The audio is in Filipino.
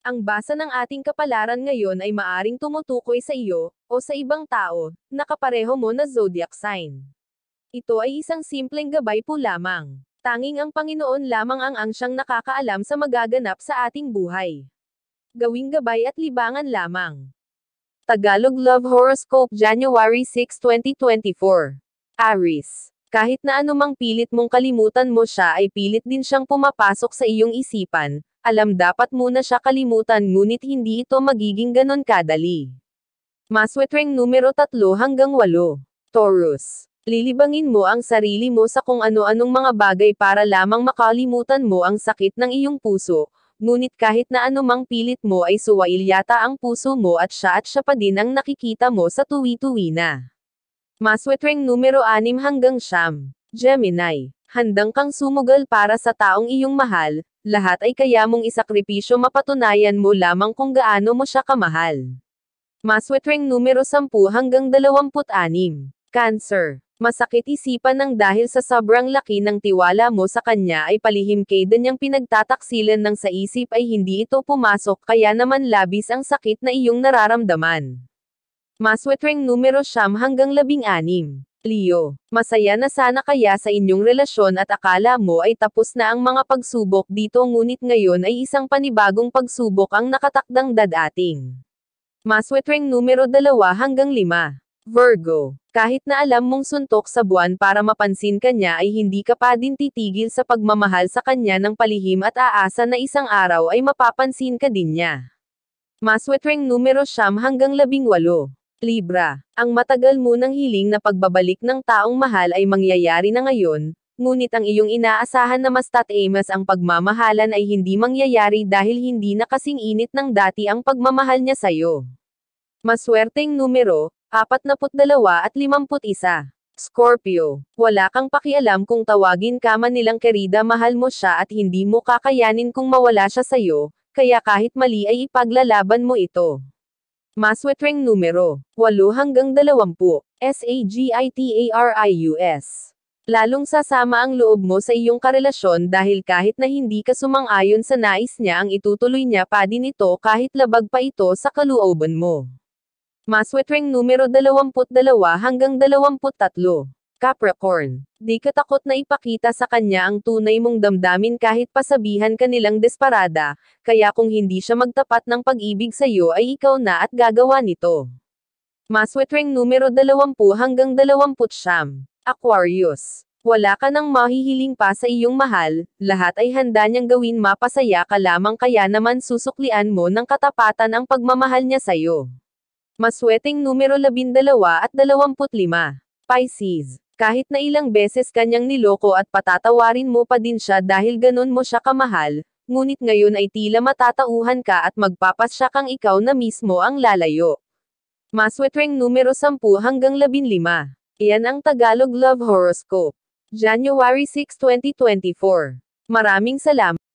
Ang basa ng ating kapalaran ngayon ay maaring tumutukoy sa iyo, o sa ibang tao, na kapareho mo na zodiac sign. Ito ay isang simpleng gabay po lamang. Tanging ang Panginoon lamang ang siyang nakakaalam sa magaganap sa ating buhay. Gawing gabay at libangan lamang. Tagalog Love Horoscope January 6, 2024. Aries. Kahit na anumang pilit mong kalimutan mo siya ay pilit din siyang pumapasok sa iyong isipan. Alam dapat muna siya kalimutan ngunit hindi ito magiging ganon kadali. Maswetweng numero 3 hanggang 8. Taurus. Lilibangin mo ang sarili mo sa kung ano-anong mga bagay para lamang makalimutan mo ang sakit ng iyong puso, ngunit kahit na anumang pilit mo ay suwail yata ang puso mo at siya pa din ang nakikita mo sa tuwi-tuwi na. Maswetweng numero 6 hanggang 9. Gemini. Handang kang sumugal para sa taong iyong mahal, lahat ay kaya mong isakripisyo mapatunayan mo lamang kung gaano mo siya kamahal. Maswetweng numero 10 hanggang 26. Cancer. Masakit isipan ng dahil sa sobrang laki ng tiwala mo sa kanya ay palihim kayda niyang pinagtataksilan ng sa isip ay hindi ito pumasok kaya naman labis ang sakit na iyong nararamdaman. Maswetweng numero 9 hanggang 16. Leo. Masaya na sana kaya sa inyong relasyon at akala mo ay tapos na ang mga pagsubok dito ngunit ngayon ay isang panibagong pagsubok ang nakatakdang dadating. Maswetweng numero 2 hanggang 5. Virgo. Kahit na alam mong suntok sa buwan para mapansin ka niya ay hindi ka pa din titigil sa pagmamahal sa kanya ng palihim at aasa na isang araw ay mapapansin ka din niya. Maswetweng numero 9 hanggang 18. Libra. Ang matagal mo nang hiling na pagbabalik ng taong mahal ay mangyayari na ngayon, ngunit ang iyong inaasahan na mas tatamas ang pagmamahalan ay hindi mangyayari dahil hindi na kasing init ng dati ang pagmamahal niya sa'yo. Maswerteng numero, 42 at 51. Scorpio. Wala kang pakialam kung tawagin ka man nilang kerida mahal mo siya at hindi mo kakayanin kung mawala siya sa'yo, kaya kahit mali ay ipaglalaban mo ito. Maswetweng numero 8 hanggang 20. Sagittarius. Lalong sasama ang loob mo sa iyong karelasyon dahil kahit na hindi ka sumang-ayon sa nais niya ang itutuloy niya pa din ito kahit labag pa ito sa kalooban mo. Maswetweng numero 22 hanggang 23. Capricorn. Di ka takot na ipakita sa kanya ang tunay mong damdamin kahit pasabihan ka nilang desperada, kaya kung hindi siya magtapat ng pag-ibig sa'yo ay ikaw na at gagawa nito. Maswetweng numero 20 hanggang 29. Aquarius. Wala ka nang mahihiling pa sa iyong mahal, lahat ay handa niyang gawin mapasaya ka lamang kaya naman susuklian mo ng katapatan ang pagmamahal niya sa'yo. Masweteng numero 12 at 25. Pisces. Kahit na ilang beses kanyang niloko at patatawarin mo pa din siya dahil ganon mo siya kamahal, ngunit ngayon ay tila matatauhan ka at magpapasya kang ikaw na mismo ang lalayo. Maswetweng numero 10 hanggang 15. Iyan ang Tagalog Love Horoscope. January 6, 2024. Maraming salamat.